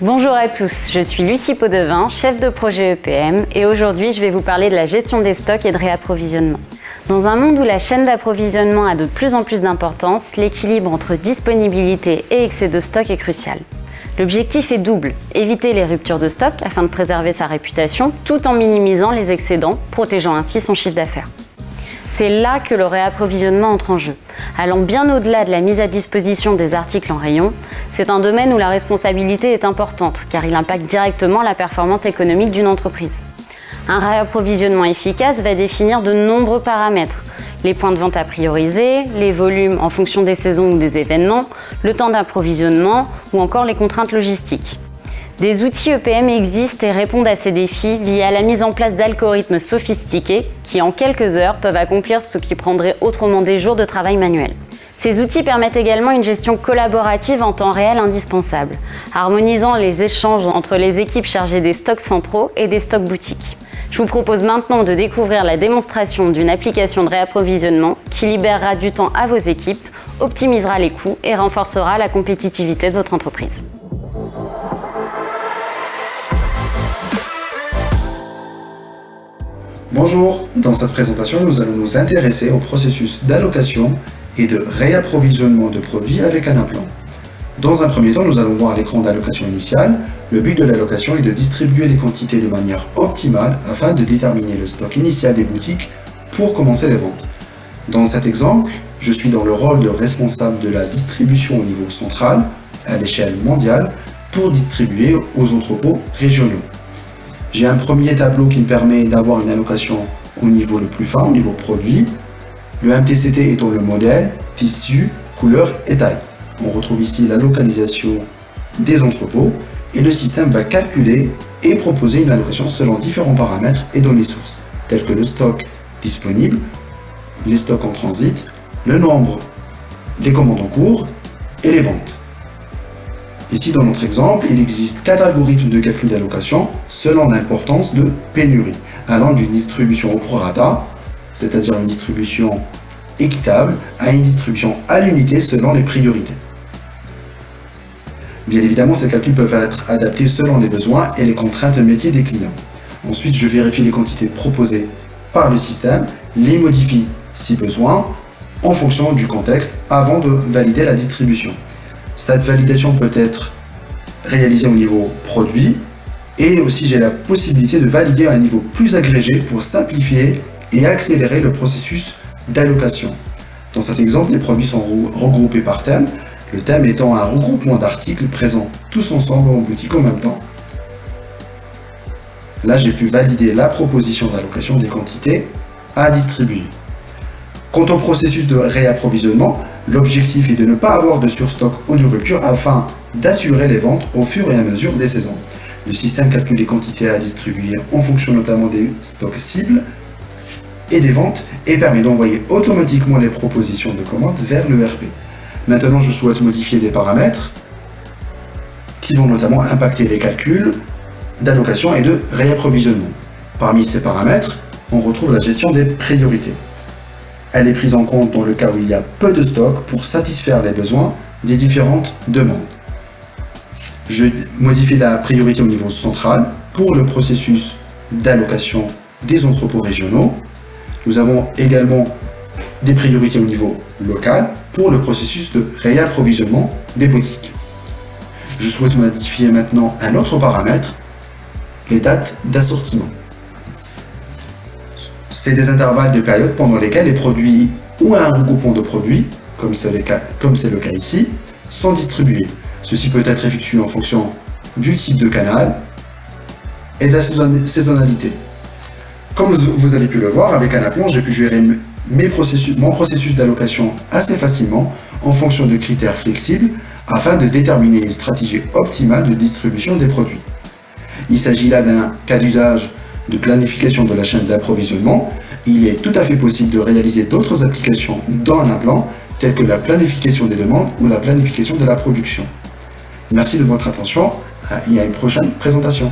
Bonjour à tous, je suis Lucie Podevin, chef de projet EPM et aujourd'hui je vais vous parler de la gestion des stocks et de réapprovisionnement. Dans un monde où la chaîne d'approvisionnement a de plus en plus d'importance, l'équilibre entre disponibilité et excès de stock est crucial. L'objectif est double, éviter les ruptures de stock afin de préserver sa réputation tout en minimisant les excédents, protégeant ainsi son chiffre d'affaires. C'est là que le réapprovisionnement entre en jeu. Allant bien au-delà de la mise à disposition des articles en rayon, c'est un domaine où la responsabilité est importante car il impacte directement la performance économique d'une entreprise. Un réapprovisionnement efficace va définir de nombreux paramètres. Les points de vente à prioriser, les volumes en fonction des saisons ou des événements, le temps d'approvisionnement ou encore les contraintes logistiques. Des outils EPM existent et répondent à ces défis via la mise en place d'algorithmes sophistiqués qui, en quelques heures, peuvent accomplir ce qui prendrait autrement des jours de travail manuel. Ces outils permettent également une gestion collaborative en temps réel indispensable, harmonisant les échanges entre les équipes chargées des stocks centraux et des stocks boutiques. Je vous propose maintenant de découvrir la démonstration d'une application de réapprovisionnement qui libérera du temps à vos équipes, optimisera les coûts et renforcera la compétitivité de votre entreprise. Bonjour, dans cette présentation, nous allons nous intéresser au processus d'allocation et de réapprovisionnement de produits avec Anaplan. Dans un premier temps, nous allons voir l'écran d'allocation initiale. Le but de l'allocation est de distribuer les quantités de manière optimale afin de déterminer le stock initial des boutiques pour commencer les ventes. Dans cet exemple, je suis dans le rôle de responsable de la distribution au niveau central, à l'échelle mondiale, pour distribuer aux entrepôts régionaux. J'ai un premier tableau qui me permet d'avoir une allocation au niveau le plus fin, au niveau produit. Le MTCT étant le modèle, tissu, couleur et taille. On retrouve ici la localisation des entrepôts et le système va calculer et proposer une allocation selon différents paramètres et données sources, tels que le stock disponible, les stocks en transit, le nombre des commandes en cours et les ventes. Ici, dans notre exemple, il existe 4 algorithmes de calcul d'allocation selon l'importance de pénurie, allant d'une distribution au prorata, c'est-à-dire une distribution équitable, à une distribution à l'unité selon les priorités. Bien évidemment, ces calculs peuvent être adaptés selon les besoins et les contraintes métiers des clients. Ensuite, je vérifie les quantités proposées par le système, les modifie si besoin, en fonction du contexte, avant de valider la distribution. Cette validation peut être réalisée au niveau produit et aussi j'ai la possibilité de valider à un niveau plus agrégé pour simplifier et accélérer le processus d'allocation. Dans cet exemple, les produits sont regroupés par thème, le thème étant un regroupement d'articles présents tous ensemble en boutique en même temps. Là, j'ai pu valider la proposition d'allocation des quantités à distribuer. Quant au processus de réapprovisionnement, l'objectif est de ne pas avoir de surstock ou de rupture afin d'assurer les ventes au fur et à mesure des saisons. Le système calcule les quantités à distribuer en fonction notamment des stocks cibles et des ventes et permet d'envoyer automatiquement les propositions de commande vers l'ERP. Maintenant, je souhaite modifier des paramètres qui vont notamment impacter les calculs d'allocation et de réapprovisionnement. Parmi ces paramètres, on retrouve la gestion des priorités. Elle est prise en compte dans le cas où il y a peu de stock pour satisfaire les besoins des différentes demandes. Je modifie la priorité au niveau central pour le processus d'allocation des entrepôts régionaux. Nous avons également des priorités au niveau local pour le processus de réapprovisionnement des boutiques. Je souhaite modifier maintenant un autre paramètre, les dates d'assortiment. C'est des intervalles de période pendant lesquels les produits ou un regroupement de produits, comme c'est le cas ici, sont distribués. Ceci peut être effectué en fonction du type de canal et de la saisonnalité. Comme vous avez pu le voir, avec Anaplan, j'ai pu gérer mon processus d'allocation assez facilement en fonction de critères flexibles afin de déterminer une stratégie optimale de distribution des produits. Il s'agit là d'un cas d'usage de planification de la chaîne d'approvisionnement. Il est tout à fait possible de réaliser d'autres applications dans Anaplan, telles que la planification des demandes ou la planification de la production. Merci de votre attention et à une prochaine présentation.